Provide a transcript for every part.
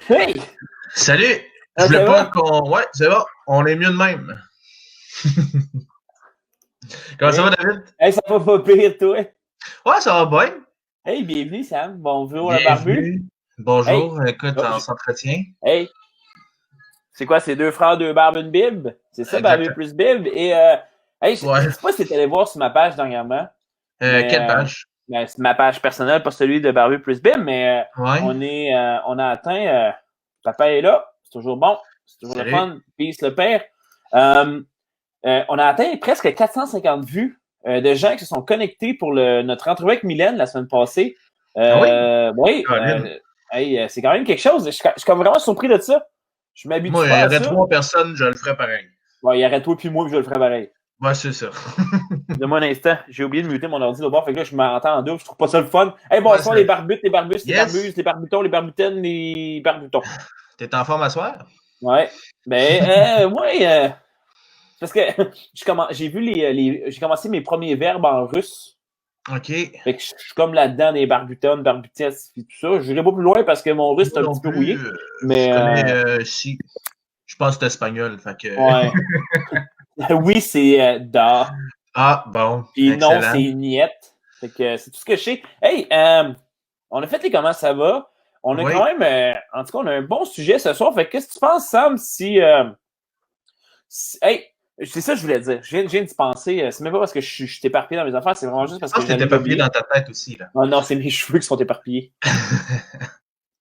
Hey! Salut! Je Ça voulais pas va? qu'on. Ouais, c'est bon. On est mieux de même. Comment ça va, Hey, David? hey, ça va pas pire, toi? Ouais, ça va bien. Hey, bienvenue, Sam. Bonjour, le barbu. Bienvenue. Hey, Bonjour. Écoute, oh, on s'entretient. hey, c'est quoi, c'est deux frères, deux barbes, une Bible? C'est ça, barbu Exactement. plus Bible. Et, hey, je Ouais. sais pas si t'es allé voir sur ma page dernièrement, mais Quelle page? c'est ma page personnelle, pas celui de barbu plus Bible, mais Ouais. on a atteint, papa est là, c'est toujours bon, c'est toujours le Salut. fun, peace le père. Euh, on a atteint presque 450 vues de gens qui se sont connectés pour notre entrevue avec Mylène la semaine passée. Ah oui? Oui, Colin. hey, c'est quand même quelque chose. Je suis comme vraiment surpris de ça. Je m'habitue Moi, il pas y à aurait ça. 3 personnes, je le ferais pareil. Bon, il y aurait toi puis moi, puis je le ferais pareil. Ouais, c'est ça. Donne-moi un instant. J'ai oublié de muter mon ordi là-bas. Fait que là, je m'entends en double. Je trouve pas ça le fun. Hey, Ouais, bonsoir les barbutes, les barbus, les Yes! barbuses, les barbutons, les barbutaines, les barbutons. T'es en forme à soir? Ouais. Ben, ouais, parce que j'ai vu j'ai commencé mes premiers verbes en russe. OK. Fait que je suis comme là-dedans des barbutonnes, barbutesses et tout ça. Je n'irai pas plus loin parce que mon russe est Moi un non petit peu plus, rouillé. je Mais connais si. Je pense que c'est espagnol. Fait que. ouais. Oui, c'est da. Ah, bon. Puis non, Excellent. c'est niet. Fait que c'est tout ce que je sais. Hey, on a fait les comment ça va. On a quand Oui. même, en tout cas, on a un bon sujet ce soir. Fait que qu'est-ce que tu penses, Sam, hey, c'est ça que je voulais dire. Je viens d'y penser. C'est même pas parce que je suis éparpillé dans mes affaires, c'est vraiment juste Je parce pense que que t'étais j'allais pas plié l'oublier. dans ta tête aussi, là. Oh non, c'est mes cheveux qui sont éparpillés.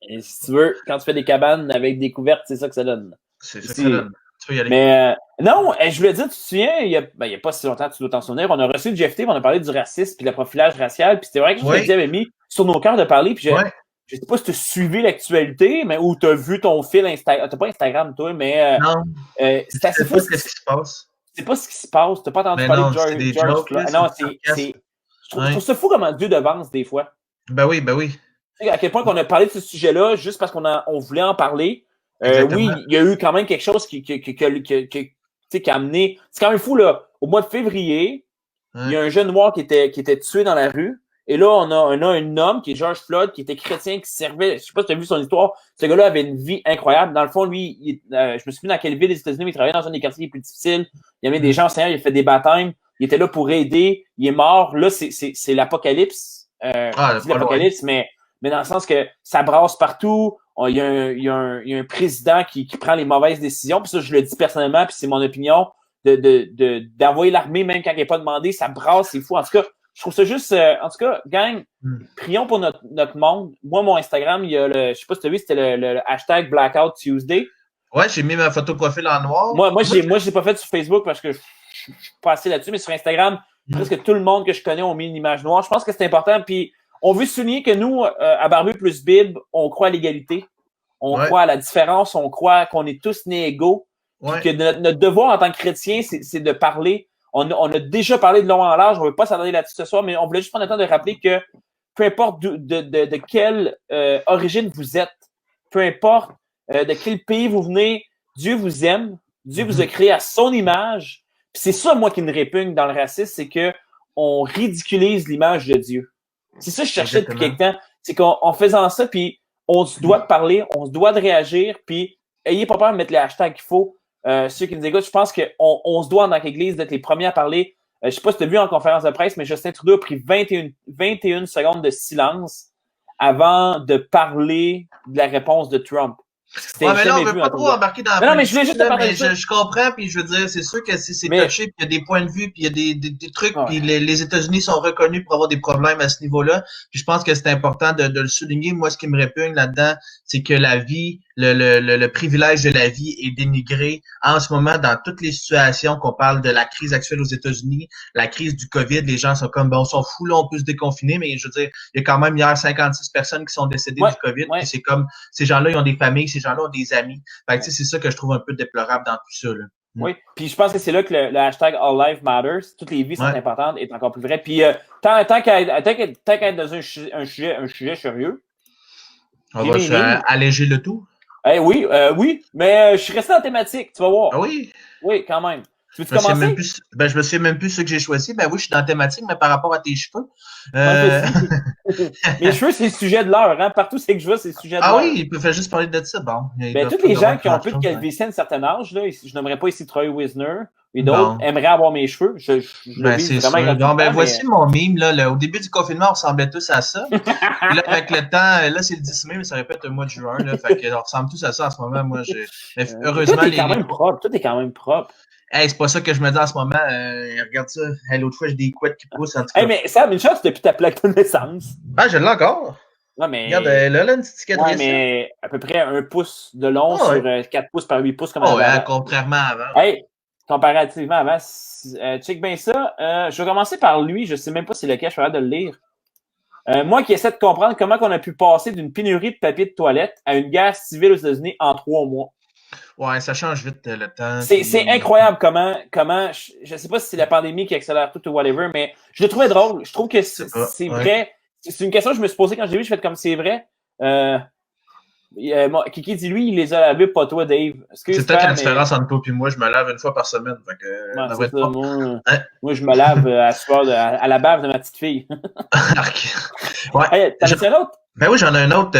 Et si tu veux, quand tu fais des cabanes avec des couvertes, c'est ça que ça donne. C'est ça que ça Ici. donne. Tu peux y aller. Mais non, je voulais dire, tu te souviens, il y a pas si longtemps, tu dois t'en souvenir, on a reçu le GFT, on a parlé du racisme puis le profilage racial, puis c'était vraiment quelque chose que Oui, Dieu avait mis sur nos cœurs de parler, puis oui. je sais pas si tu as suivi l'actualité, mais ou tu as vu ton fil Instagram, t'as pas Instagram toi, mais Non, je c'est assez sais fou, pas qu'est-ce qui se passe. c'est pas ce qui se passe, t'as pas entendu Mais parler de non, c'est des George jokes, Floyd. là, Ah c'est non, du sarcasme. je Oui. trouve ça fou comment Dieu devance des fois. Ben oui, ben oui. Tu sais, à quel point qu'on a parlé de ce sujet-là juste parce on voulait en parler. Exactement. Oui, il y a eu quand même quelque chose qui a amené. C'est quand même fou, là. Au mois de février, il y Ouais. a un jeune noir qui était tué dans la rue. Et là, on a un homme qui est George Floyd, qui était chrétien, qui servait. Je sais pas si tu as vu son histoire. Ce gars-là avait une vie incroyable. Dans le fond, lui, je me souviens dans quelle ville des États-Unis, mais il travaillait dans un des quartiers les plus difficiles. Il y avait des gens enseignants, il a fait des baptêmes. Il était là pour aider. Il est mort. Là, c'est l'apocalypse. Je Ah, dis pas loin. l'apocalypse, mais dans le sens que ça brasse partout. Il y a un président qui prend les mauvaises décisions. Puis ça, je le dis personnellement, puis c'est mon opinion, d'envoyer l'armée même quand il n'est pas demandé, ça brasse, c'est fou. En tout cas, je trouve ça juste, en tout cas, gang, prions pour notre monde. Moi, mon Instagram, il y a je sais pas si tu as vu, c'était le hashtag Blackout Tuesday. Ouais, j'ai mis ma photo de profil en noir. Moi, je l'ai pas fait sur Facebook parce que je suis pas assez là-dessus, mais sur Instagram, presque tout le monde que je connais ont mis une image noire. Je pense que c'est important. Puis, on veut souligner que nous, à Barbu plus Bib, on croit à l'égalité. On Ouais, croit à la différence. On croit qu'on est tous nés égaux. Puis ouais. que notre devoir en tant que chrétien, c'est de parler. On a déjà parlé de long en large. On ne veut pas s'attarder là-dessus ce soir, mais on voulait juste prendre le temps de rappeler que peu importe de quelle origine vous êtes, peu importe de quel pays vous venez, Dieu vous aime. Dieu vous a créé à son image. Puis c'est ça, moi, qui me répugne dans le racisme, c'est que on ridiculise l'image de Dieu. C'est ça que je cherchais depuis Exactement. quelque temps. C'est qu'en faisant ça, puis on se doit de parler, on se doit de réagir, puis ayez pas peur de mettre les hashtags qu'il faut. Ceux qui nous écoutent, je pense qu'on se doit, en tant qu'Église, d'être les premiers à parler. Je sais pas si tu as vu en conférence de presse, mais Justin Trudeau a pris 21 secondes de silence avant de parler de la réponse de Trump. Ouais, C'était mais là, on jamais veut vu pas en tout trop cas. embarquer dans la Non, mais je voulais politique, juste te là, mais partager ça. je comprends, puis je veux dire, c'est sûr que c'est Mais, touché, puis il y a des points de vue, puis il y a des trucs, ouais. puis les États-Unis sont reconnus pour avoir des problèmes à ce niveau-là. Puis je pense que c'est important de le souligner. Moi, ce qui me répugne là-dedans, c'est que la vie, le privilège de la vie est dénigré en ce moment dans toutes les situations qu'on parle de la crise actuelle aux États-Unis, la crise du COVID. Les gens sont comme, ben, on s'en fout, là, on peut se déconfiner, mais je veux dire, il y a quand même hier 56 personnes qui sont décédées Ouais, du COVID, puis ouais. c'est comme, ces gens-là, ils ont des familles, ces gens-là ont des amis. Fait que, c'est ça que je trouve un peu déplorable dans tout ça. Là. Oui, puis je pense que c'est là que le hashtag All Life Matters, toutes les vies sont Ouais. importantes, est encore plus vrai. Puis tant qu'à être dans un sujet sérieux, On j'ai va mes se lignes. alléger le tout. Oui, oui, mais je suis resté en thématique, tu vas Ah voir. oui? Oui, quand même. Tu veux commencer? Je me souviens même plus ce que j'ai choisi. Ben oui, je suis dans la thématique, mais par rapport à tes cheveux. Mes cheveux, c'est le sujet de l'heure. Hein? Partout, c'est que je vois, c'est le sujet de l'heure. Ah oui, il peut faire juste parler de ça. Bon. Ben, tous les gens qui ont plus de calvitie à un certain âge, là, je n'aimerais pas ici Troy Wisner et d'autres, aimeraient avoir mes cheveux. Je le vis vraiment bon, ben voici mon mime. Là, au début du confinement, on ressemblait tous à ça. Puis là, avec le temps, là, c'est le 10 mai, mais ça répète le mois de juin. Là, fait qu'on ressemble tous à ça en ce moment. Moi, heureusement, tout est quand même propre. Tout est quand même propre. Hey, c'est pas ça que je me dis en ce moment. Regarde ça. Hey, l'autre fois, j'ai des couettes qui poussent. En tout cas. Hey, mais Sam, une chose depuis ta plaque de naissance. Ah, je l'ai encore. Non, mais... Regarde, là, une petite cicatrice. Ouais, mais à peu près 1 pouce de long sur 4 pouces par 8 pouces comme avant. Ouais, contrairement à avant. Hey, comparativement à avant, check bien ça. Je vais commencer par lui. Je sais même pas si lequel je suis capable de le lire. Moi qui essaie de comprendre comment on a pu passer d'une pénurie de papier de toilette à une guerre civile aux États-Unis en 3 mois. Ouais, ça change vite le temps. C'est incroyable comment je sais pas si c'est la pandémie qui accélère tout ou whatever, mais je le trouvais drôle. Je trouve que c'est vrai. C'est une question que je me suis posée quand j'ai vu, je fais comme c'est vrai. Kiki dit lui, il les a lavés, pas toi, Dave. C'est peut-être une différence entre toi et moi, je me lave une fois par semaine. Fait que, moi, je me lave à la bave de ma petite fille. Ouais. Hey, t'en as un autre? Ben oui, j'en ai un autre. Tu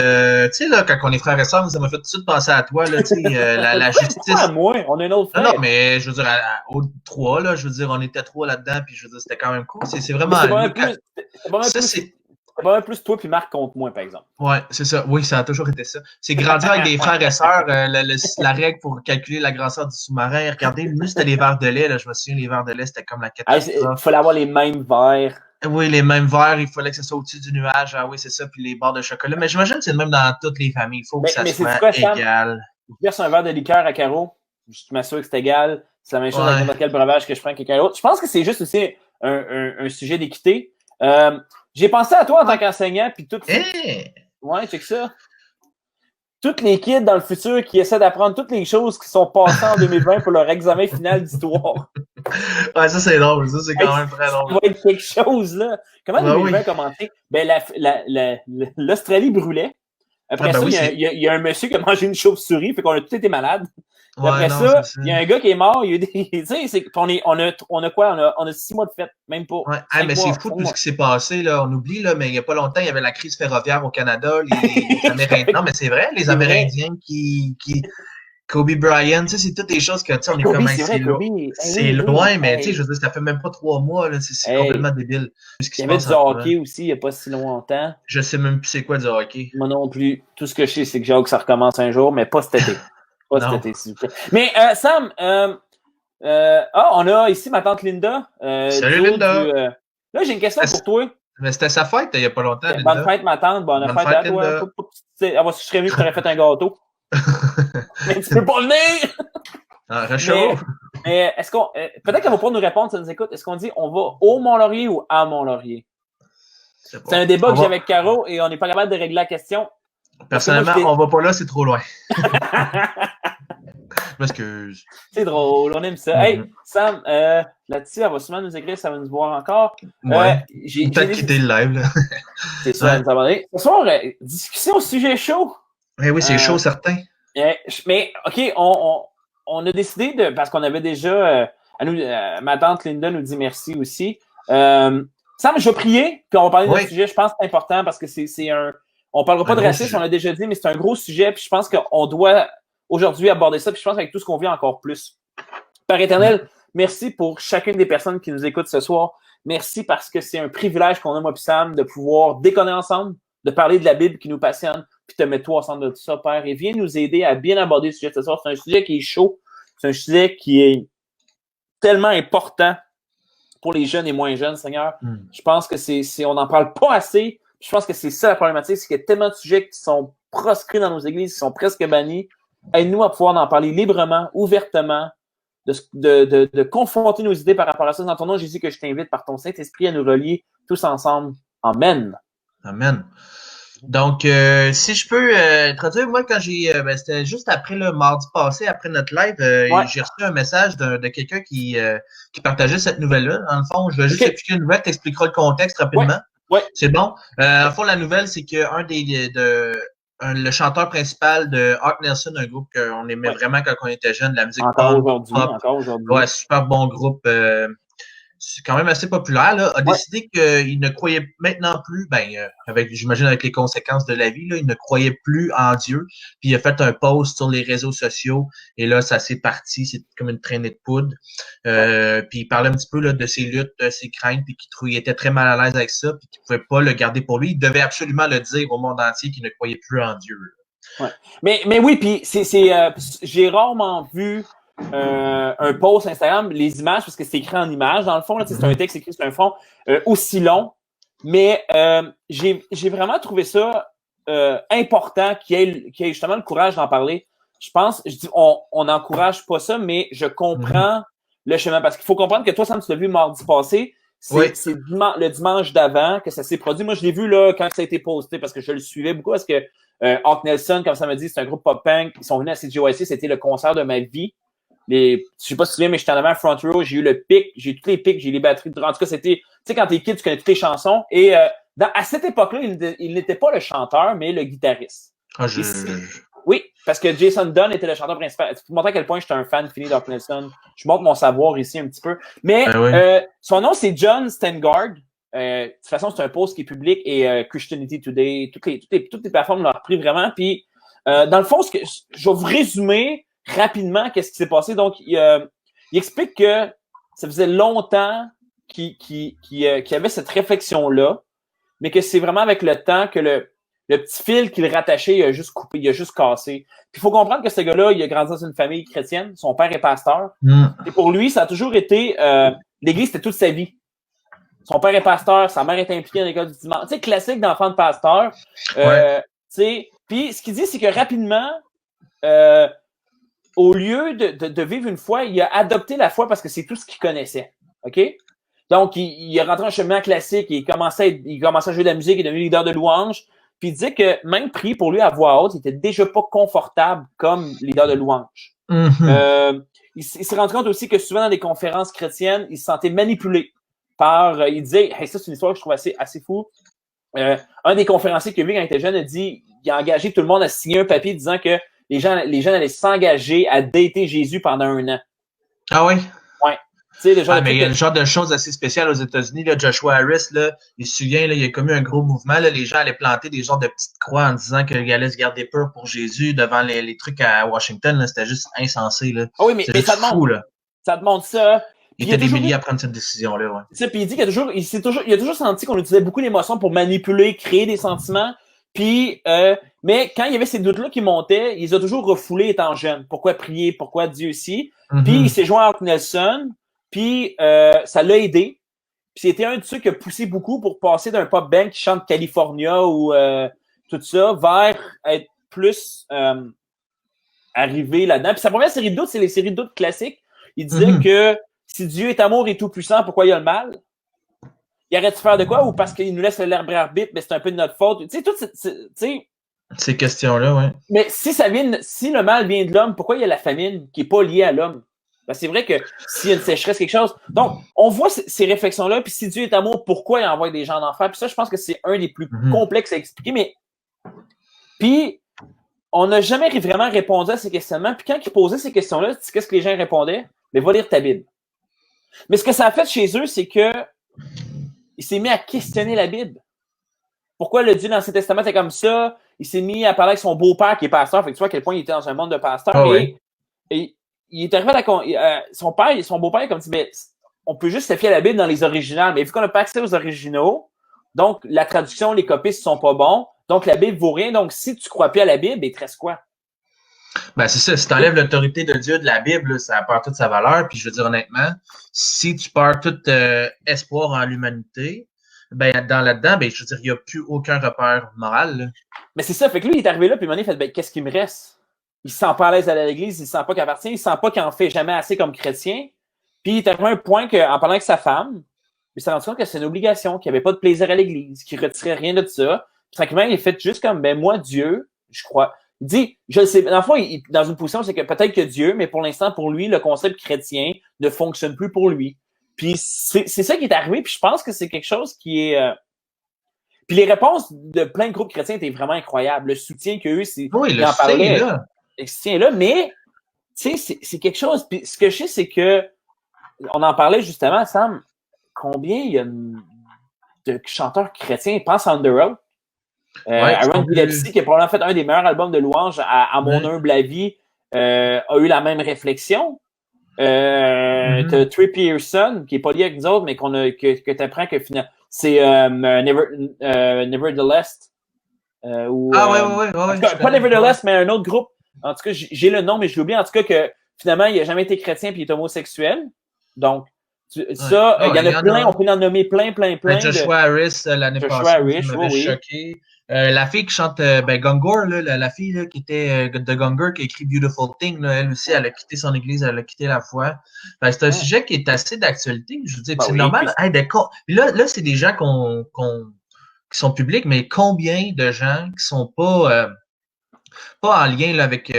sais, là, quand on est frères et sœurs, ça m'a fait tout de suite penser à toi, là, tu sais, la justice. Pourquoi à moi? On a un autre frère. Non, mais je veux dire, aux 3, là, je veux dire, on était 3 là-dedans, puis je veux dire, c'était quand même cool. C'est vraiment. C'est pas plus toi puis Marc contre moi, par exemple. Ouais, c'est ça. Oui, ça a toujours été ça. C'est grandir avec des frères et sœurs. La règle pour calculer la grosseur du sous-marin. Regardez, nous, c'était les verres de lait. Là. Je me souviens, les verres de lait, c'était comme la catastrophe. Il fallait avoir les mêmes verres. Oui, les mêmes verres. Il fallait que ça soit au-dessus du nuage. Ah oui, c'est ça. Puis les barres de chocolat. Mais j'imagine que c'est le même dans toutes les familles. Il faut que ça soit égal. Je verse un verre de liqueur à Caro. Je m'assure que c'est égal. C'est la même chose avec n'importe quel breuvage que je prends avec quelqu'un d'autre. Je pense que c'est juste aussi un sujet d'équité. J'ai pensé à toi en tant qu'enseignant, puis tout. Ouais, check ça. Toutes les kids dans le futur qui essaient d'apprendre toutes les choses qui sont passées en 2020 pour leur examen final d'histoire. Ouais, ça c'est drôle. Ça, c'est quand même très drôle. Ça va être quelque chose, là. Comment 2020 a commencé? Ben, l'Australie brûlait. Après ça, il y a un monsieur qui a mangé une chauve-souris, fait qu'on a tous été malades. Après ça, il y a un gars qui est mort. On a quoi? On a 6 mois de fête, même pas. Ouais. Mais c'est fou tout ce qui s'est passé. Là. On oublie, là, mais il n'y a pas longtemps, il y avait la crise ferroviaire au Canada. Les Amérindiens. Non, mais c'est vrai, les Amérindiens qui Kobe Bryant, tu sais, c'est toutes des choses que, tu sais, on est comme c'est loin, mais tu sais, je veux dire, ça fait même pas 3 mois, là. C'est complètement débile. Il y avait du hockey aussi, il n'y a pas si longtemps. Je sais même plus c'est quoi du hockey. Moi non plus. Tout ce que je sais, c'est que j'ai hâte que ça recommence un jour, mais pas cet été. Pas cet été, s'il vous plaît. Mais Sam, on a ici ma tante Linda. Salut Linda. Là, j'ai une question pour toi. Mais c'était sa fête il n'y a pas longtemps, Linda. Bonne fête, ma tante. Bonne fête à toi. Si je serais venu, je t'aurais fait un gâteau. Mais tu peux pas venir! Réchauffe! Mais est-ce qu'on. Peut-être qu'elle va pas nous répondre, ça nous écoute. Est-ce qu'on dit on va au Mont-Laurier ou à Mont-Laurier? C'est un débat que j'ai avec Caro et on n'est pas capable de régler la question. Personnellement, on va pas là, c'est trop loin. Je m'excuse. C'est drôle, on aime ça. Hey, Sam, là-dessus, elle va sûrement nous écrire, ça va nous voir encore. Ouais. Peut-être quitter le live, là. C'est ça, nous abonner. Ce soir, discussion au sujet chaud. Oui, c'est chaud, certain. Mais, OK, on a décidé de. Parce qu'on avait déjà. Ma tante Linda nous dit merci aussi. Sam, je vais prier, puis on va parler d'un sujet. Je pense que c'est important parce que c'est un. On ne parlera pas de racisme, on l'a déjà dit, mais c'est un gros sujet, puis je pense qu'on doit aujourd'hui aborder ça, puis je pense avec tout ce qu'on vit encore plus. Père éternel, merci pour chacune des personnes qui nous écoutent ce soir. Merci parce que c'est un privilège qu'on a, moi et Sam, de pouvoir déconner ensemble, de parler de la Bible qui nous passionne, puis de mettre toi au centre de tout ça, Père, et viens nous aider à bien aborder ce sujet ce soir. C'est un sujet qui est chaud, c'est un sujet qui est tellement important pour les jeunes et moins jeunes, Seigneur. Je pense que on n'en parle pas assez. Je pense que c'est ça la problématique, c'est qu'il y a tellement de sujets qui sont proscrits dans nos églises, qui sont presque bannis. Aide-nous à pouvoir en parler librement, ouvertement, de confronter nos idées par rapport à ça. Dans ton nom, Jésus, que je t'invite par ton Saint-Esprit à nous relier tous ensemble. Amen. Amen. Donc, si je peux traduire, moi, quand c'était juste après le mardi passé, après notre live, j'ai reçu un message de quelqu'un qui partageait cette nouvelle-là. Dans le fond, je vais juste expliquer une nouvelle, t'expliqueras le contexte rapidement. Ouais. C'est bon. En fond, la nouvelle, c'est qu'un le chanteur principal de Art Nelson, un groupe qu'on aimait vraiment quand on était jeune, de la musique encore pop. aujourd'hui. Ouais, super bon groupe. C'est quand même assez populaire, là, a décidé qu'il ne croyait maintenant plus, j'imagine avec les conséquences de la vie, là, il ne croyait plus en Dieu. Puis il a fait un post sur les réseaux sociaux et là, ça s'est parti, c'est comme une traînée de poudre. Puis il parlait un petit peu là, de ses luttes, de ses craintes, puis qu'il était très mal à l'aise avec ça, puis qu'il pouvait pas le garder pour lui. Il devait absolument le dire au monde entier qu'il ne croyait plus en Dieu. Ouais. Mais oui, puis j'ai rarement vu un post Instagram, les images, parce que c'est écrit en images, dans le fond, là, c'est un texte écrit sur un fond aussi long. Mais j'ai vraiment trouvé ça important qu'il y ait justement le courage d'en parler. Je pense, on n'encourage pas ça, mais je comprends le chemin. Parce qu'il faut comprendre que toi, Sam, tu l'as vu mardi passé. C'est le dimanche d'avant que ça s'est produit. Moi, je l'ai vu là quand ça a été posté parce que je le suivais beaucoup parce que Art Nelson, comme ça m'a dit, c'est un groupe pop-punk. Ils sont venus à CJYC, c'était le concert de ma vie. Je sais pas si tu te souviens, mais j'étais en avant front row, j'ai eu le pic, j'ai eu tous les pics, j'ai eu les batteries. En tout cas, c'était, tu sais, quand t'es kid, tu connais toutes les chansons. Et à cette époque-là, il n'était pas le chanteur, mais le guitariste. Oui, parce que Jason Dunn était le chanteur principal. Pour montrer à quel point j'étais un fan fini d'Art Nelson. Je montre mon savoir ici un petit peu. Mais son nom, c'est John Stengard. De toute façon, c'est un post qui est public et Christianity Today, toutes les plateformes l'ont repris vraiment. Puis, dans le fond, je vais vous résumer rapidement qu'est-ce qui s'est passé. Donc, il explique que ça faisait longtemps qu'il avait cette réflexion-là, mais que c'est vraiment avec le temps que le petit fil qu'il rattachait, il a juste coupé, il a juste cassé. Puis il faut comprendre que ce gars-là, il a grandi dans une famille chrétienne. Son père est pasteur. Et pour lui, ça a toujours été... l'Église, c'était toute sa vie. Son père est pasteur, sa mère est impliquée dans l'école du dimanche. Tu sais, classique d'enfant de pasteur. Tu sais, puis ce qu'il dit, c'est que rapidement... au lieu de vivre une foi, il a adopté la foi parce que c'est tout ce qu'il connaissait. OK? Donc, il est rentré en chemin classique, il commençait à jouer de la musique, il est devenu leader de louange. Puis il disait que même prier pour lui à voix haute, il était déjà pas confortable comme leader de louange. Il s'est rendu compte aussi que souvent dans des conférences chrétiennes, il se sentait manipulé par... il disait, hey, ça c'est une histoire que je trouve assez fou. Un des conférenciers qu'il a vu quand il était jeune a dit, il a engagé tout le monde à signer un papier disant que les gens allaient s'engager à dater Jésus pendant 1 an. Ah oui? Ouais. Tu sais, mais il y a le genre de choses assez spéciales aux États-Unis. Là, Joshua Harris, là, il se souvient, là, il a commis un gros mouvement. Là, les gens allaient planter des genres de petites croix en disant qu'ils allaient se garder peur pour Jésus devant les trucs à Washington. Là, c'était juste insensé. Là. Ah oui, mais ça te fou, là. Ça te montre ça. Il était des milliers à prendre cette décision-là. Ouais. Tu sais, puis il dit qu'il a toujours senti qu'on utilisait beaucoup d'émotions pour manipuler, créer des sentiments. Puis, mais quand il y avait ces doutes-là qui montaient, il les a toujours refoulés étant jeune. Pourquoi prier? Pourquoi Dieu aussi? Puis il s'est joint à Art Nelson. Puis ça l'a aidé. Puis c'était un de ceux qui a poussé beaucoup pour passer d'un pop band qui chante California ou tout ça vers être plus arrivé là-dedans. Puis sa première série de doutes, c'est les séries de doutes classiques. Il disait que si Dieu est amour et tout-puissant, pourquoi il y a le mal? Il arrête de faire de quoi? Ou parce qu'il nous laisse le libre arbitre, mais c'est un peu de notre faute. Tu sais, toutes ces questions-là, oui. Mais si le mal vient de l'homme, pourquoi il y a la famine qui n'est pas liée à l'homme? Ben, c'est vrai que s'il y a une sécheresse, quelque chose. Donc, on voit ces réflexions-là, puis si Dieu est amour, pourquoi il envoie des gens en enfer? Puis ça, je pense que c'est un des plus complexes à expliquer, mais puis on n'a jamais vraiment répondu à ces questionnements. Puis quand il posait ces questions-là, qu'est-ce que les gens répondaient? Mais va lire ta Bible. Mais ce que ça a fait chez eux, c'est que il s'est mis à questionner la Bible. Pourquoi le Dieu dans l'Ancien Testament est comme ça? Il s'est mis à parler avec son beau-père qui est pasteur. Fait que tu vois à quel point il était dans un monde de pasteur. Et il est arrivé à son beau-père est comme dit, mais on peut juste se fier à la Bible dans les originales. Mais vu qu'on n'a pas accès aux originaux, donc la traduction, les copies ne sont pas bons. Donc la Bible vaut rien. Donc si tu crois plus à la Bible, il te reste quoi? Ben, c'est ça. Si tu enlèves l'autorité de Dieu de la Bible, ça perd toute sa valeur. Puis je veux dire honnêtement, si tu perds tout espoir en l'humanité, ben, là-dedans, ben, je veux dire, il n'y a plus aucun repère moral. Là. Mais c'est ça. Fait que lui, il est arrivé là, puis il fait, ben, qu'est-ce qui me reste? Il se sent pas à l'aise à l'église, il se sent pas qu'il appartient, il se sent pas qu'il en fait jamais assez comme chrétien. Puis il est arrivé à un point qu'en parlant avec sa femme, il s'est rendu compte que c'est une obligation, qu'il n'y avait pas de plaisir à l'église, qu'il retirait rien de ça. Puis tranquillement, il est fait juste comme, ben, moi, Dieu, je crois. Il dit, je le sais, dans le fond, il dans une position, c'est que peut-être que Dieu, mais pour l'instant, pour lui, le concept chrétien ne fonctionne plus pour lui. Puis c'est ça qui est arrivé, puis je pense que c'est quelque chose qui est... Puis les réponses de plein de groupes chrétiens étaient vraiment incroyables. Le soutien qu'eux, Oui, ils le en parlaient. là. Le soutien là, mais tu sais, c'est quelque chose. Puis ce que je sais, c'est que on en parlait justement, Sam. Combien il y a de chanteurs chrétiens? Pense à Underoath. Aaron Gillespie, qui a probablement fait un des meilleurs albums de louanges à mon humble avis, a eu la même réflexion. T'as Trey Pearson, qui est pas lié avec nous autres, mais que tu apprends que finalement, c'est Nevertheless. Pas Nevertheless, mais un autre groupe. En tout cas, j'ai le nom, mais je l'oublie. En tout cas, que finalement, il n'a jamais été chrétien et il est homosexuel. Donc, il y en a plein, on peut en nommer plein. Joshua Harris, l'année passée, m'avait choqué. La fille qui chante Gungor, la fille là, qui était de Gungor, qui a écrit Beautiful Thing, là, elle aussi, elle a quitté son église, elle a quitté la foi. C'est un sujet qui est assez d'actualité. Je veux dire, c'est normal. Là, c'est des gens qui sont publics, mais combien de gens qui sont pas en lien là, avec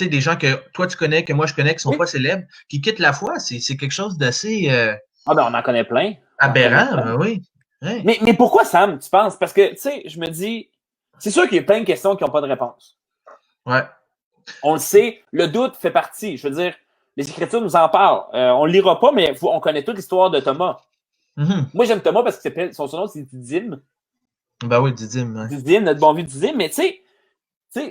des gens que toi tu connais, que moi je connais, qui sont pas célèbres, qui quittent la foi, c'est quelque chose d'assez on en connaît plein. Aberrant, oui. Ouais. Mais pourquoi, Sam, tu penses? Parce que, tu sais, je me dis, c'est sûr qu'il y a plein de questions qui n'ont pas de réponse. Ouais. On le sait, le doute fait partie. Je veux dire, les Écritures nous en parlent. On ne le lira pas, mais on connaît toute l'histoire de Thomas. Moi, j'aime Thomas parce que son surnom, c'est Didyme. Ben oui, Didyme. Ouais. Didyme, notre bon vieux Didyme. Mais tu sais,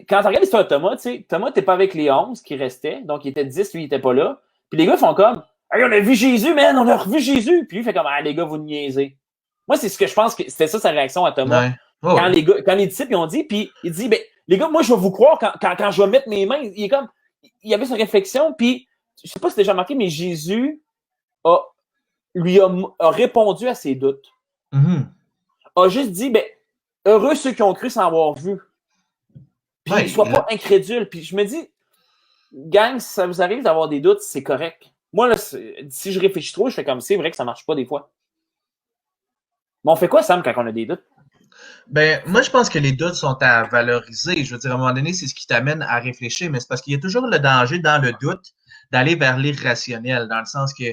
quand tu regardes l'histoire de Thomas, Thomas n'était pas avec les 11 qui restaient. Donc, il était 10, lui, il n'était pas là. Puis les gars font comme, hey, on a vu Jésus, man, on a revu Jésus. Puis lui, il fait comme, ah, les gars, vous niaisez. Moi, c'est ce que je pense que c'était ça sa réaction à Thomas. Ouais. Oh, quand les disciples ils ont dit, puis il dit, ben, les gars, moi, je vais vous croire quand je vais mettre mes mains. Il est comme, il avait sa réflexion, puis je sais pas si tu as déjà remarqué, mais Jésus lui a répondu à ses doutes. A juste dit, ben, heureux ceux qui ont cru sans avoir vu. Puis ne soient pas incrédules. Puis je me dis, gang, si ça vous arrive d'avoir des doutes, c'est correct. Moi, là, si je réfléchis trop, je fais comme, c'est vrai que ça marche pas des fois. Mais on fait quoi, Sam, quand on a des doutes? Ben, moi, je pense que les doutes sont à valoriser. Je veux dire, à un moment donné, c'est ce qui t'amène à réfléchir, mais c'est parce qu'il y a toujours le danger dans le doute d'aller vers l'irrationnel, dans le sens que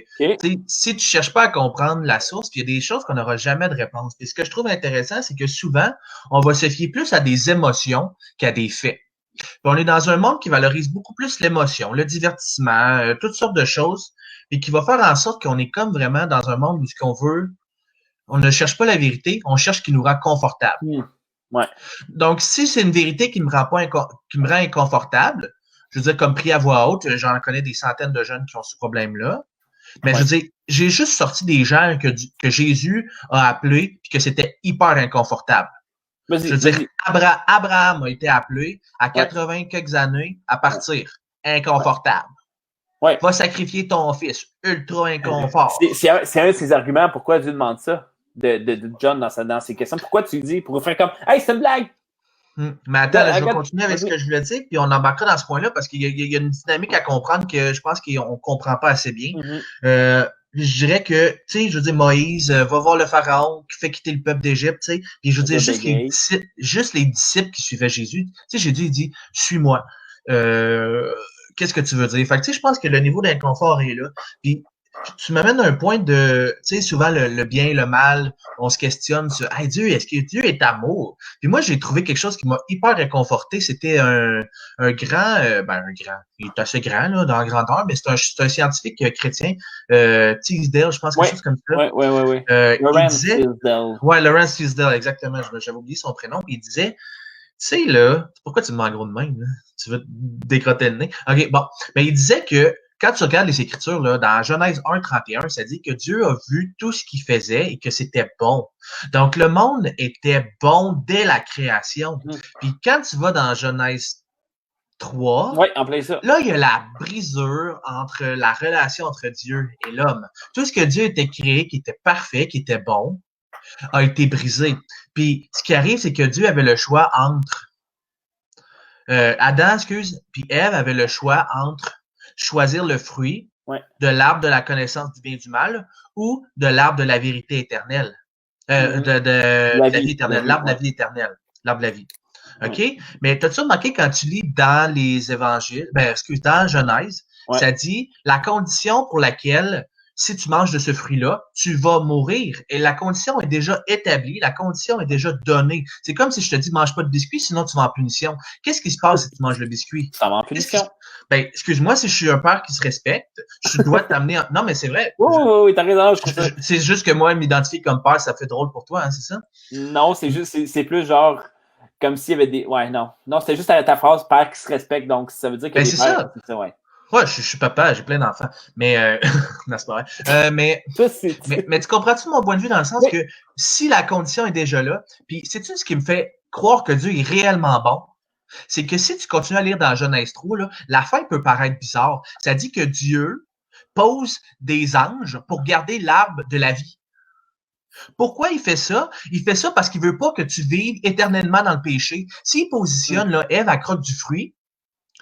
si tu cherches pas à comprendre la source, puis il y a des choses qu'on n'aura jamais de réponse. Et ce que je trouve intéressant, c'est que souvent, on va se fier plus à des émotions qu'à des faits. Puis on est dans un monde qui valorise beaucoup plus l'émotion, le divertissement, toutes sortes de choses, et qui va faire en sorte qu'on est comme vraiment dans un monde où ce qu'on veut, on ne cherche pas la vérité, on cherche ce qui nous rend confortable. Ouais. Donc, si c'est une vérité qui me rend inconfortable, je veux dire, comme prier à voix haute, j'en connais des centaines de jeunes qui ont ce problème-là. Mais je veux dire, j'ai juste sorti des gens que Jésus a appelés et que c'était hyper inconfortable. Je veux dire, Abraham a été appelé à 80 quelques années à partir. Inconfortable. Ouais. Va sacrifier ton fils. Ultra inconfort. C'est un de ses arguments pourquoi Dieu demande ça de John dans ses questions. Pourquoi tu dis? Pour faire comme, hey, c'est une blague! Mais attends, je vais continuer avec ce que je voulais dire, puis on embarquera dans ce point-là parce qu'il y a une dynamique à comprendre que je pense qu'on ne comprend pas assez bien. Je dirais que, tu sais, je veux dire, Moïse va voir le pharaon qui fait quitter le peuple d'Égypte, tu sais, puis je veux dire, juste les disciples qui suivaient Jésus, tu sais, Jésus, il dit, suis-moi. Qu'est-ce que tu veux dire? Fait que, tu sais, je pense que le niveau d'inconfort est là. Puis, tu m'amènes à un point de, tu sais, souvent le bien et le mal, on se questionne sur, hey, Dieu, est-ce que Dieu est amour? Puis moi, j'ai trouvé quelque chose qui m'a hyper réconforté. C'était un grand, il est assez grand, là, dans la grandeur, mais c'est un scientifique chrétien, Teasdale, je pense, quelque chose comme ça. Oui. Lawrence Teasdale. Ouais, Lawrence Teasdale, exactement. J'avais oublié son prénom. Puis il disait, tu sais, là, pourquoi tu me mets en gros de même, là? Tu veux te décrotter le nez? OK, bon. Mais il disait que quand tu regardes les Écritures, là, dans Genèse 1:31, ça dit que Dieu a vu tout ce qu'il faisait et que c'était bon. Donc, le monde était bon dès la création. Puis quand tu vas dans Genèse 3, en plein ça. Là, il y a la brisure entre la relation entre Dieu et l'homme. Tout ce que Dieu était créé, qui était parfait, qui était bon, a été brisé. Puis, ce qui arrive, c'est que Dieu avait le choix entre Adam, puis Ève avait le choix entre choisir le fruit de l'arbre de la connaissance du bien et du mal ou de l'arbre de la vérité éternelle. De la vie éternelle. L'arbre de la vie éternelle. L'arbre de la vie. OK? Mais t'as-tu remarqué quand tu lis dans les évangiles, dans Genèse, ça dit la condition pour laquelle si tu manges de ce fruit-là, tu vas mourir. Et la condition est déjà établie, la condition est déjà donnée. C'est comme si je te dis, mange pas de biscuit, sinon tu vas en punition. Qu'est-ce qui se passe si tu manges le biscuit? Ça va en punition. Ben, excuse-moi, si je suis un père qui se respecte, je dois t'amener en... Non, mais c'est vrai. Oui, t'as raison. C'est juste que moi, m'identifier comme père, ça fait drôle pour toi, hein, c'est ça? Non, c'est plus genre comme s'il y avait des. Ouais, non. Non, c'était juste ta phrase père qui se respecte, donc ça veut dire qu'il y a des pères. C'est ça, ouais. Ouais, je suis papa, j'ai plein d'enfants. Mais non, c'est pas vrai. Mais tu comprends-tu mon point de vue dans le sens que si la condition est déjà là, puis sais-tu ce qui me fait croire que Dieu est réellement bon? C'est que si tu continues à lire dans Genèse 3, là, la fin peut paraître bizarre. Ça dit que Dieu pose des anges pour garder l'arbre de la vie. Pourquoi il fait ça? Il fait ça parce qu'il veut pas que tu vives éternellement dans le péché. S'il positionne, là, Ève, elle croque du fruit.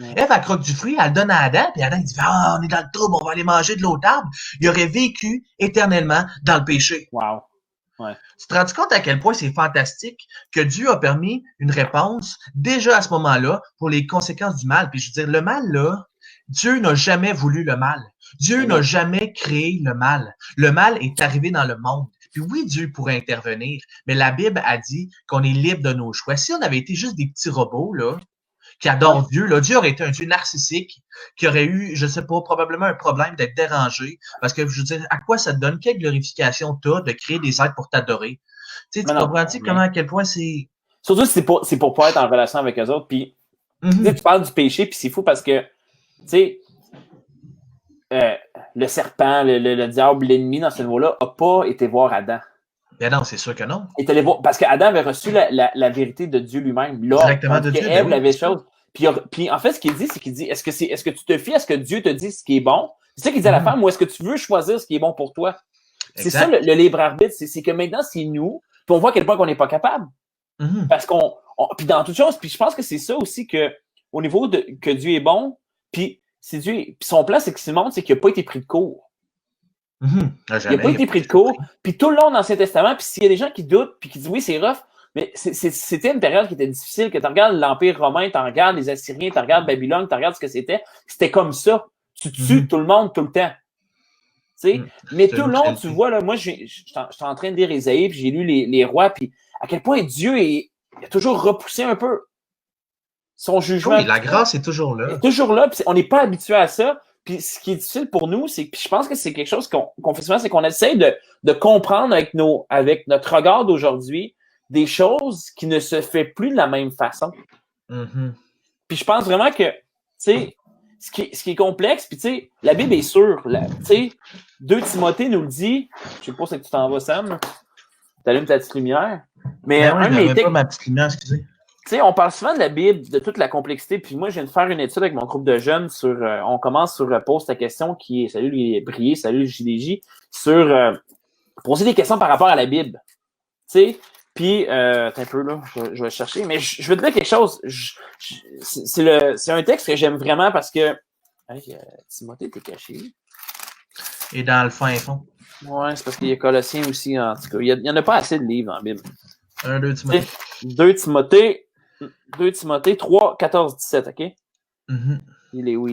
Ève, elle croque du fruit, elle le donne à Adam, puis Adam, il dit, ah, on est dans le trouble, on va aller manger de l'autre arbre. Il aurait vécu éternellement dans le péché. Wow. Ouais. Tu te rends compte à quel point c'est fantastique que Dieu a permis une réponse déjà à ce moment-là pour les conséquences du mal. Puis je veux dire, le mal, là, Dieu n'a jamais voulu le mal. Dieu n'a jamais créé le mal. Le mal est arrivé dans le monde. Puis oui, Dieu pourrait intervenir, mais la Bible a dit qu'on est libre de nos choix. Si on avait été juste des petits robots, là, qui adorent Dieu, là, Dieu aurait été un Dieu narcissique, qui aurait eu, je sais pas, probablement un problème d'être dérangé. Parce que, je veux dire, à quoi ça te donne? Quelle glorification t'as de créer des êtres pour t'adorer? Tu sais, tu comprends-tu comment, à quel point c'est... Surtout, c'est pour pas être en relation avec eux autres. Puis, tu parles du péché, puis c'est fou parce que, tu sais, le serpent, le diable, l'ennemi dans ce niveau-là, n'a pas été voir Adam. Ben non, c'est sûr que non. Il est allé voir, parce qu'Adam avait reçu la vérité de Dieu lui-même. Là, directement de Dieu. Ève l'avait chose. Puis en fait, ce qu'il dit, c'est qu'il dit, est-ce que tu te fies à ce que Dieu te dit ce qui est bon? C'est ça qu'il dit à la femme, ou est-ce que tu veux choisir ce qui est bon pour toi? C'est ça le libre arbitre, c'est que maintenant, c'est nous, puis on voit à quel point qu'on n'est pas capable. Parce puis dans toute chose, puis je pense que c'est ça aussi que, au niveau de que Dieu est bon, puis c'est Dieu, puis son plan, c'est que Simon, c'est qu'il n'a pas été pris de court. Il n'a pas été pris de court. Puis tout le long dans l'Ancien Testament, puis s'il y a des gens qui doutent, puis qui disent oui, c'est rough, mais c'était une période qui était difficile, que tu regardes l'Empire romain, tu regardes les Assyriens, tu regardes Babylone, tu regardes ce que c'était comme ça. Tu tues tout le monde tout le temps. Mais tout le long, tu vois, là, moi, je suis en train de lire Ésaïe, puis j'ai lu les rois, puis à quel point Dieu a toujours repoussé un peu son jugement. Oui, la grâce est toujours là. Elle est toujours là, puis on n'est pas habitué à ça. Puis ce qui est difficile pour nous, c'est que je pense que c'est quelque chose qu'on fait souvent, c'est qu'on essaie de comprendre avec notre regard d'aujourd'hui des choses qui ne se fait plus de la même façon. Puis je pense vraiment que, tu sais, ce qui est complexe, puis tu sais, la Bible est sûre. Tu sais, 2 Timothée nous le dit. Je sais pas si tu t'en vas, Sam. T'allumes ta petite lumière. Mais un de mes textes... pas ma petite lumière, excusez. Tu sais, on parle souvent de la Bible, de toute la complexité, puis moi, je viens de faire une étude avec mon groupe de jeunes sur, on commence sur Pose ta question, qui est, salut les Brier, salut JDJ, sur poser des questions par rapport à la Bible. Tu sais, puis, un peu là, je vais chercher, mais je veux te dire quelque chose, c'est un texte que j'aime vraiment parce que, hey, Timothée, t'es caché. Et dans le fin fond. Ouais, c'est parce qu'il y a Colossiens aussi, en tout cas, il y en a pas assez de livres en Bible. 2 Timothée. 2 Timothée 3, 14, 17, OK? Il est où?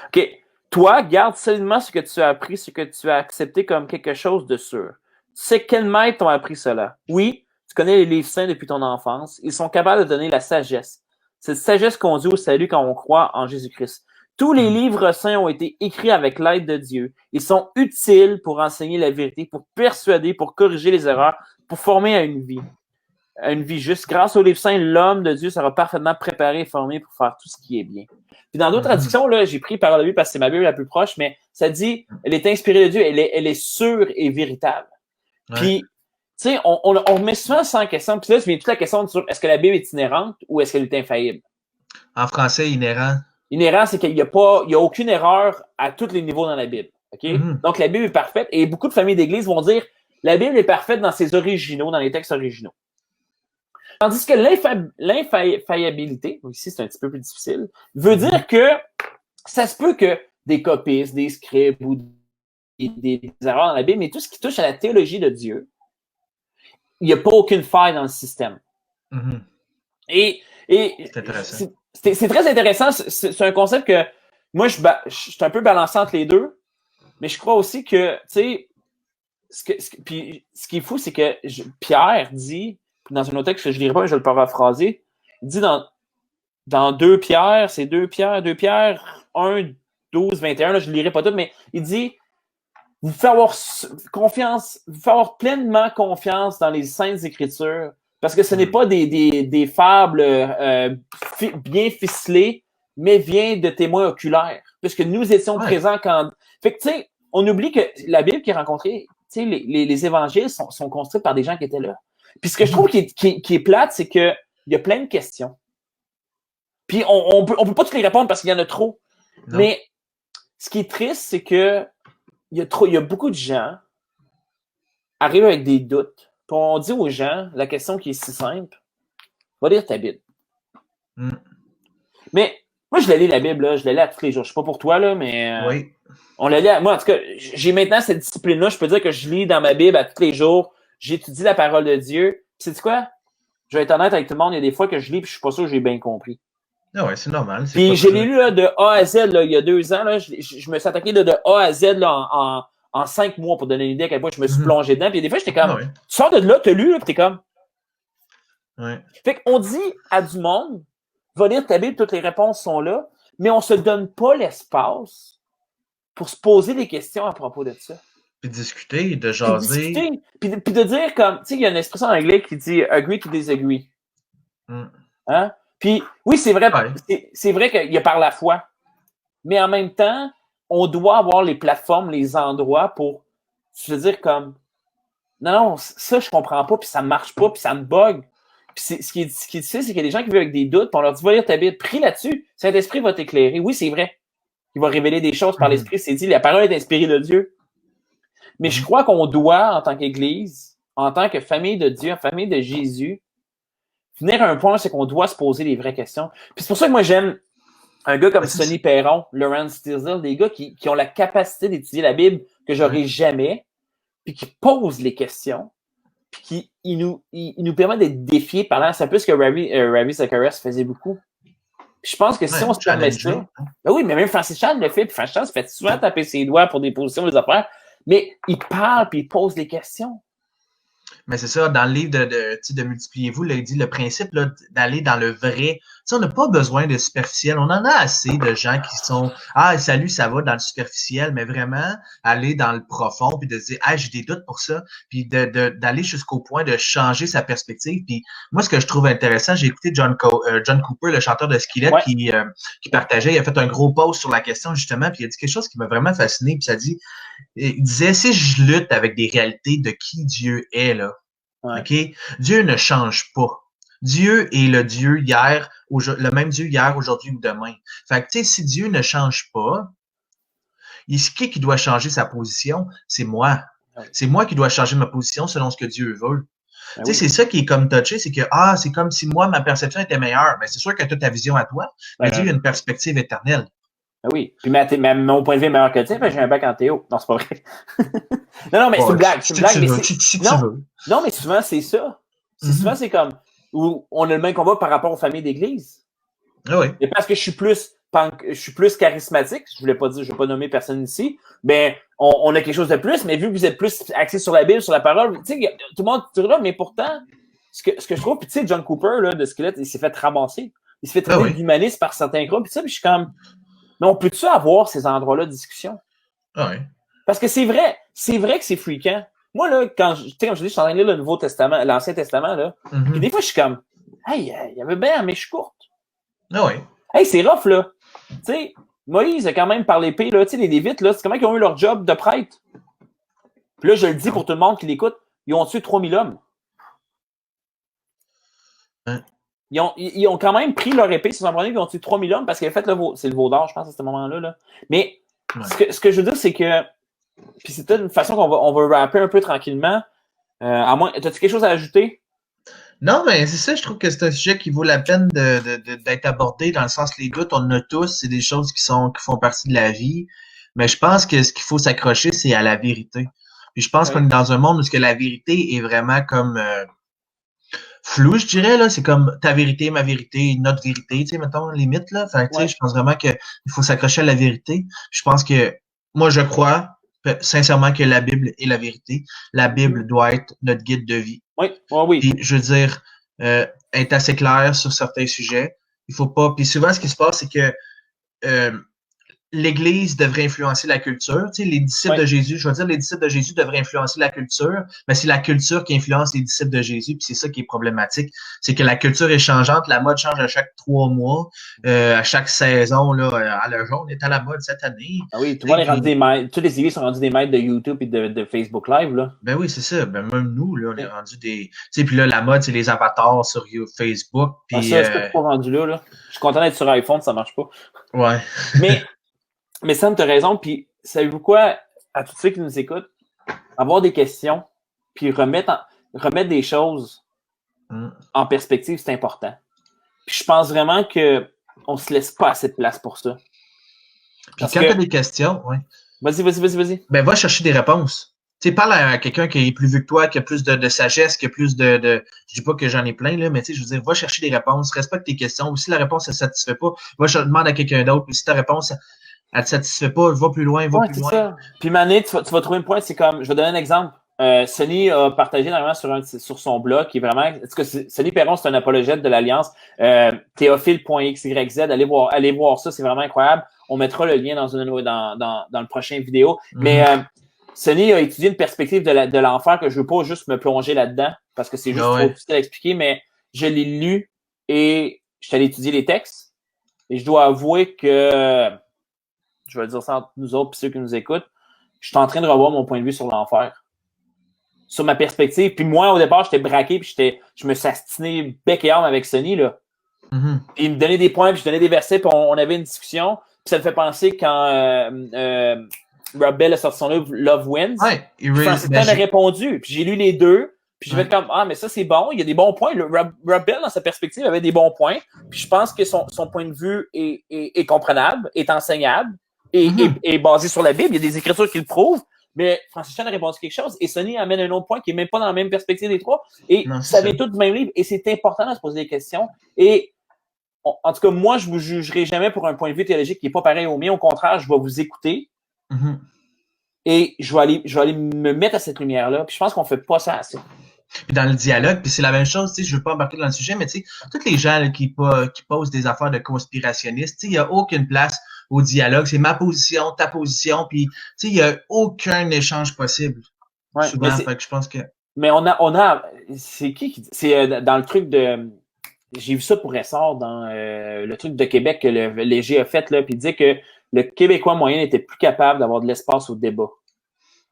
OK. Toi, garde seulement ce que tu as appris, ce que tu as accepté comme quelque chose de sûr. Tu sais quels maîtres t'ont appris cela? Oui, tu connais les livres saints depuis ton enfance. Ils sont capables de donner la sagesse. Cette sagesse conduit au salut quand on croit en Jésus-Christ. Tous les livres saints ont été écrits avec l'aide de Dieu. Ils sont utiles pour enseigner la vérité, pour persuader, pour corriger les erreurs, pour former à une vie juste. Grâce aux livres saints, l'homme de Dieu sera parfaitement préparé et formé pour faire tout ce qui est bien. Puis dans d'autres traductions, là, j'ai pris Parole de Dieu parce que c'est ma Bible la plus proche, mais ça dit, elle est inspirée de Dieu, elle est sûre et véritable. Ouais. Puis, tu sais, on met souvent ça en question. Puis là, tu viens toute la question sur est-ce que la Bible est inhérente ou est-ce qu'elle est infaillible? En français, inhérent. Inhérent, c'est qu'il n'y a aucune erreur à tous les niveaux dans la Bible. Okay? Donc, la Bible est parfaite et beaucoup de familles d'église vont dire la Bible est parfaite dans ses originaux, dans les textes originaux. Tandis que l'infaillibilité, ici c'est un petit peu plus difficile, veut dire que ça se peut que des copistes, des scribes ou des erreurs dans la Bible, mais tout ce qui touche à la théologie de Dieu, il n'y a pas aucune faille dans le système. Et c'est intéressant. C'est très intéressant. C'est un concept que moi, je suis un peu balancé entre les deux, mais je crois aussi que, tu sais, puis ce qui est fou, c'est que Pierre dit, dans un autre texte que je ne lirai pas, mais je vais le paraphraser, il dit dans 2 Pierre, c'est 2 Pierre 1, 12, 21, là, je ne lirai pas tout, mais il dit, vous faites avoir confiance, vous faites avoir pleinement confiance dans les Saintes Écritures, parce que ce n'est pas des fables bien ficelées, mais vient de témoins oculaires, puisque nous étions présents quand... Fait que, tu sais, on oublie que la Bible qui est rencontrée, tu sais, les évangiles sont construits par des gens qui étaient là. Puis ce que je trouve qui est plate, c'est qu'il y a plein de questions. Puis on peut pas toutes les répondre parce qu'il y en a trop. Non. Mais ce qui est triste, c'est que il y a beaucoup de gens arrivent avec des doutes. Puis on dit aux gens, la question qui est si simple, va lire ta Bible. Mais moi, je la lis la Bible, là, je la lis à tous les jours. Je sais pas pour toi, là, mais oui. On la lit moi, en tout cas, j'ai maintenant cette discipline-là. Je peux dire que je lis dans ma Bible à tous les jours. J'étudie la parole de Dieu. Puis sais-tu quoi? Je vais être honnête avec tout le monde. Il y a des fois que je lis et je suis pas sûr que j'ai bien compris. Ah ouais, c'est normal. Puis je l'ai lu là, de A à Z là, il y a 2 ans. Là, je me suis attaqué là, de A à Z là, en 5 mois pour donner une idée à quel point je me suis plongé dedans. Puis des fois, j'étais comme, tu sors de là, t'as lu, là, puis t'es comme. Fait qu'on dit à du monde, va lire ta Bible, toutes les réponses sont là, mais on se donne pas l'espace pour se poser des questions à propos de ça. Puis discuter, de jaser. Puis de dire comme, tu sais, il y a une expression en anglais qui dit agree to disagree. Hein? Puis oui, c'est vrai, c'est vrai qu'il y a par la foi. Mais en même temps, on doit avoir les plateformes, les endroits pour se dire comme non, ça je comprends pas, puis ça marche pas, puis ça me bug. Puis ce qui est difficile, c'est qu'il y a des gens qui vivent avec des doutes, puis on leur dit va lire ta Bible, prie là-dessus, Saint-Esprit va t'éclairer. Oui, c'est vrai. Il va révéler des choses par l'Esprit, c'est dit, la parole est inspirée de Dieu. Mais je crois qu'on doit, en tant qu'Église, en tant que famille de Dieu, famille de Jésus, venir à un point, c'est qu'on doit se poser les vraies questions. Puis c'est pour ça que moi, j'aime un gars comme Sonny Perron, Laurence Stilzell, des gars qui ont la capacité d'étudier la Bible que j'aurais jamais, puis qui posent les questions, puis qui nous permettent d'être défiés par là. C'est un peu ce que Ravi Zacharias faisait beaucoup. Puis je pense que si on se permet ça, ben oui, mais même Francis Chan le fait, puis Francis Chan se fait souvent taper ses doigts pour des positions, des affaires, mais il parle, puis il pose des questions. Mais c'est ça, dans le livre de Multipliez-vous, là, il dit le principe là, d'aller dans le vrai. T'sais, on n'a pas besoin de superficiel. On en a assez de gens qui sont ah, salut, ça va dans le superficiel, mais vraiment aller dans le profond, puis de se dire ah, j'ai des doutes pour ça, puis d'aller jusqu'au point de changer sa perspective. Puis moi, ce que je trouve intéressant, j'ai écouté John Cooper, le chanteur de Skillet, qui partageait, il a fait un gros post sur la question, justement, puis il a dit quelque chose qui m'a vraiment fasciné, puis ça dit, il disait, si je lutte avec des réalités de qui Dieu est, là, OK? Dieu ne change pas. Dieu est le Dieu hier, le même Dieu hier, aujourd'hui ou demain. Fait que, tu sais, si Dieu ne change pas, qui doit changer sa position? C'est moi. C'est moi qui dois changer ma position selon ce que Dieu veut. Tu sais, c'est ça qui est comme touché, c'est que, c'est comme si moi, ma perception était meilleure. Ben, c'est sûr que tu as ta vision à toi, mais Dieu a une perspective éternelle. Ah oui. Puis mon point de vue est meilleur que le tien, j'ai un bac en théo. Non, c'est pas vrai. non, mais c'est une blague. C'est une blague. Non, mais souvent, c'est ça. Souvent, c'est comme où on a le même combat par rapport aux familles d'église. Ah oui. Et parce que je suis plus charismatique, je ne vais pas nommer personne ici, ben, on a quelque chose de plus, mais vu que vous êtes plus axé sur la Bible, sur la parole, tu sais, tout le monde est là, mais pourtant, ce que je trouve, puis tu sais, John Cooper, là, de Skillet, il s'est fait ramasser. Il s'est fait traiter d'humaniste par certains groupes, puis ça, puis je suis comme, mais on peut-tu avoir ces endroits-là de discussion? Ah oui. Parce que c'est vrai que c'est fréquent. Moi, là, comme je dis, je suis en train de lire le Nouveau Testament, l'Ancien Testament, là, puis des fois, je suis comme, hey, il y avait bien la mèche courte. Ah oui. Hey, c'est rough, là. Tu sais, Moïse a quand même par l'épée, là, tu sais, les Lévites, là, c'est comment ils ont eu leur job de prêtre? Puis là, je le dis pour tout le monde qui l'écoute, ils ont tué 3000 hommes. Ils ont quand même pris leur épée, ils ont tué 3000 hommes parce qu'ils avaient fait c'est le veau d'or, je pense, à ce moment-là. Là. Mais ce que je veux dire, c'est que, puis c'est peut-être une façon qu'on va rapper un peu tranquillement. À moins, as-tu quelque chose à ajouter? Non, mais c'est ça, je trouve que c'est un sujet qui vaut la peine d'être abordé dans le sens les doutes, on en a tous, c'est des choses qui font partie de la vie. Mais je pense que ce qu'il faut s'accrocher, c'est à la vérité. Puis je pense qu'on est dans un monde où la vérité est vraiment comme Flou, je dirais, là. C'est comme ta vérité, ma vérité, notre vérité, tu sais, mettons, limite, là. Fait que, tu sais, Ouais. je pense vraiment que il faut s'accrocher à la vérité. Je pense que, moi, je crois, sincèrement, que la Bible est la vérité. La Bible doit être notre guide de vie. Oui, oui, oui. Puis, je veux dire, être assez clair sur certains sujets. Il faut pas. Puis souvent, ce qui se passe, c'est que euh, l'Église devrait influencer la culture. Tu sais, les disciples Oui. de Jésus, je veux dire, les disciples de Jésus devraient influencer la culture, mais c'est la culture qui influence les disciples de Jésus, puis c'est ça qui est problématique. C'est que la culture est changeante, la mode change à chaque 3 mois, à chaque saison, là, à le jaune est à la mode cette année. Ah oui, tout Tu le sais, monde est rendu puis, des maîtres. Toutes les églises sont rendues des maîtres de YouTube et de Facebook Live, là. ben oui, c'est ça. Ben même nous, là, on est Oui. rendu des. Tu sais, puis là, la mode, c'est les avatars sur Facebook, Ah, puis ça, c'est pas rendu là, là. Je suis content d'être sur iPhone, ça marche pas. ouais. Mais, mais Sam, t'as raison, puis savez-vous quoi, à tous ceux qui nous écoutent, avoir des questions, puis remettre des choses Mm. en perspective, c'est important. Puis je pense vraiment que on se laisse pas assez de place pour ça. Puis Parce quand tu as que, des questions, ouais, vas-y. ben va chercher des réponses. Tu sais, parle à quelqu'un qui est plus vieux que toi, qui a plus de sagesse, qui a plus de. Je dis pas que j'en ai plein, là, mais tu sais, je veux dire, va chercher des réponses, respecte tes questions. Ou si la réponse ne satisfait pas, demande à quelqu'un d'autre. Puis si ta réponse elle te satisfait pas, va plus loin, va Ouais, plus c'est loin. ça. Puis Mané, tu vas trouver une point, c'est comme, je vais donner un exemple. Sonny a partagé normalement sur son blog, qui est vraiment, est-ce que Sonny Perron, c'est un apologète de l'Alliance, théophile.xyz, allez voir ça, c'est vraiment incroyable. On mettra le lien dans le prochain vidéo. Mais Sonny a étudié une perspective de l'enfer que je veux pas juste me plonger là-dedans, parce que c'est juste Ah trop ouais. difficile à expliquer, mais je l'ai lu et je suis allé étudier les textes. Et je dois avouer que je vais dire ça entre nous autres et ceux qui nous écoutent, je suis en train de revoir mon point de vue sur l'enfer. Sur ma perspective. Puis moi, au départ, j'étais braqué, puis je me suis astiné bec et âme avec Sonny, là. Mm-hmm. Puis il me donnait des points, puis je donnais des versets, puis on avait une discussion. Puis ça me fait penser quand Rob Bell a sorti son livre Love Wins. Ouais, Francis Tan a répondu, puis j'ai lu les deux. Puis je vais être comme, ah, mais ça, c'est bon, il y a des bons points. Rob Bell, dans sa perspective, avait des bons points. Puis je pense que son point de vue est comprenable, est enseignable, est basé sur la Bible. Il y a des écritures qui le prouvent. Mais Francis Chan a répondu quelque chose et Sonny amène un autre point qui n'est même pas dans la même perspective des trois. Et non, ça vient tout du même livre et c'est important de se poser des questions. Et en tout cas, moi, je ne vous jugerai jamais pour un point de vue théologique qui n'est pas pareil au mien. Au contraire, je vais vous écouter et je vais aller me mettre à cette lumière-là. Puis je pense qu'on ne fait pas ça assez. Puis dans le dialogue, puis c'est la même chose, tu sais, je veux pas embarquer dans le sujet, mais tu sais, tous les gens là, qui posent des affaires de conspirationnistes, tu sais, il n'y a aucune place au dialogue. C'est ma position, ta position, puis tu sais, il n'y a aucun échange possible. Ouais, Souvent, fait que je pense que. Mais c'est qui c'est dans le truc de. J'ai vu ça pour Essor dans le truc de Québec que le Léger a fait, là, puis il disait que le Québécois moyen n'était plus capable d'avoir de l'espace au débat.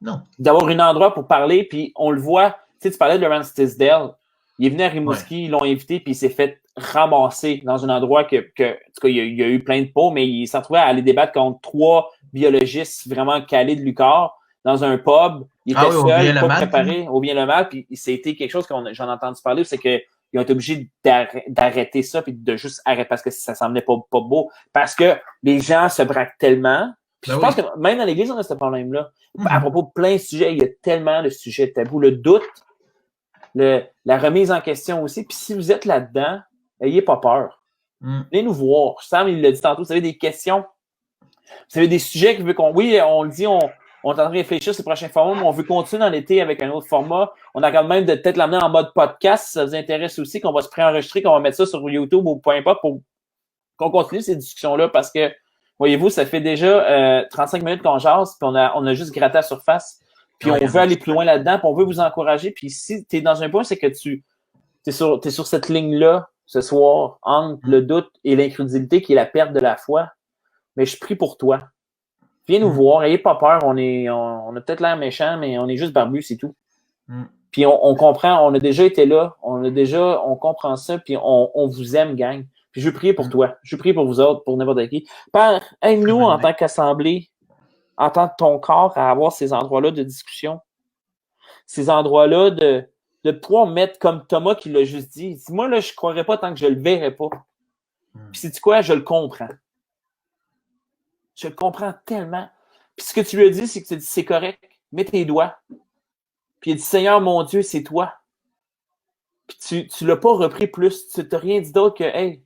Non. D'avoir un endroit pour parler, puis on le voit. Tu sais, tu parlais de Laurent Tisdale. Il est venu à Rimouski, ils l'ont invité, puis il s'est fait ramasser dans un endroit en tout cas, il y a eu plein de pots, mais il s'est retrouvé à aller débattre contre 3 biologistes vraiment calés de Lucar dans un pub. Il était seul, pas préparé, au bien le mal, puis c'était quelque chose j'en ai entendu parler, c'est qu'ils ont été obligés d'arrêter ça, puis de juste arrêter parce que ça semblait pas beau. Parce que les gens se braquent tellement. Puis je pense que même dans l'Église, on a ce problème-là. À propos de plein de sujets, il y a tellement de sujets tabous. Le doute, la remise en question aussi. Puis si vous êtes là-dedans, n'ayez pas peur. Venez nous voir. Sam, il l'a dit tantôt, vous avez des questions. Vous avez des sujets qui veut qu'on. Oui, on le dit, on est en train de réfléchir ces prochains formats, mais on veut continuer dans l'été avec un autre format. On a quand même de peut-être l'amener en mode podcast, si ça vous intéresse aussi, qu'on va se préenregistrer, qu'on va mettre ça sur YouTube ou peu importe pour qu'on continue ces discussions-là parce que, voyez-vous, ça fait déjà 35 minutes qu'on jase, puis on a juste gratté la surface. Puis on veut aller plus loin là-dedans, puis on veut vous encourager. Puis si tu es dans un point, c'est que tu es sur cette ligne-là ce soir entre le doute et l'incrédulité qui est la perte de la foi. Mais je prie pour toi. Viens nous voir, n'ayez pas peur. On a peut-être l'air méchant, mais on est juste barbu, c'est tout. Puis on comprend, on a déjà été là, on comprend ça, puis on vous aime, gang. Puis je veux prier pour toi. Je veux prier pour vous autres, pour n'importe qui. Père, aide-nous en tant qu'assemblée, en tant que ton corps, à avoir ces endroits-là de discussion. Ces endroits-là de pouvoir mettre comme Thomas qui l'a juste dit. Moi, là, je ne croirais pas tant que je le verrais pas. Puis sais-tu quoi? Je le comprends. Je le comprends tellement. Puis ce que tu lui as dit, c'est que tu as dit, c'est correct. Mets tes doigts. Puis il a dit, Seigneur, mon Dieu, c'est toi. Puis tu l'as pas repris plus. Tu t'as rien dit d'autre que, hey,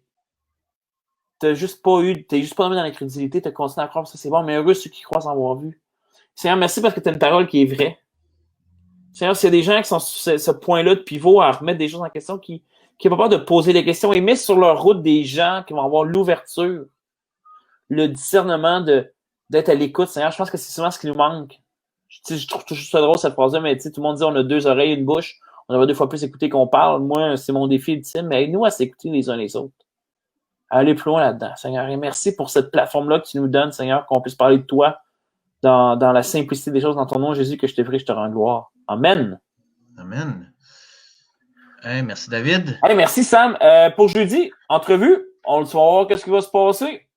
t'es juste pas nommé dans la crédibilité, t'as continué à croire que ça c'est bon, mais heureux ceux qui croient sans avoir vu. Seigneur, merci parce que t'as une parole qui est vraie. Seigneur, s'il y a des gens qui sont sur ce point-là de pivot à remettre des choses en question, qui n'ont pas peur de poser des questions et mettre sur leur route des gens qui vont avoir l'ouverture, le discernement d'être à l'écoute, Seigneur, je pense que c'est souvent ce qui nous manque. Je trouve toujours ça drôle, cette phrase-là, mais tout le monde dit on a 2 oreilles, une bouche, on devrait 2 fois plus écouter qu'on parle. Moi, c'est mon défi ultime, mais aide-nous à s'écouter les uns les autres. À aller plus loin là-dedans, Seigneur. Et merci pour cette plateforme-là que tu nous donnes, Seigneur, qu'on puisse parler de toi dans la simplicité des choses, dans ton nom, Jésus, que je te prie, je te rends gloire. Amen. Amen. Hey, merci, David. Hey, merci, Sam. Pour jeudi, entrevue, on va voir qu'est-ce qui va se passer.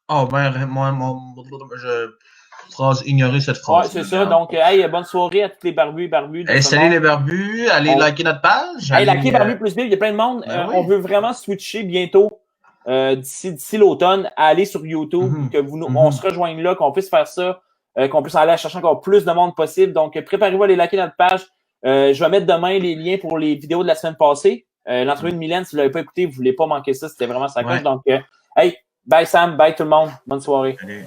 Oh, ben, je phrase ignorer cette phrase. Ouais, c'est ça. Donc, hey, bonne soirée à tous les barbus et barbus. Hey, salut les barbus. Allez liker notre page. Hey, liker Barbu plus Bill, il y a plein de monde. Ben oui. On veut vraiment switcher bientôt, d'ici l'automne, à aller sur YouTube, que on se rejoigne là, qu'on puisse faire ça, qu'on puisse aller chercher encore plus de monde possible. Donc, préparez-vous à aller liker notre page. Je vais mettre demain les liens pour les vidéos de la semaine passée. L'entrevue de Mylène, si vous ne l'avez pas écouté, vous ne voulez pas manquer ça. C'était vraiment sa coche. Donc, hey, bye Sam, bye tout le monde. Bonne soirée. Allez.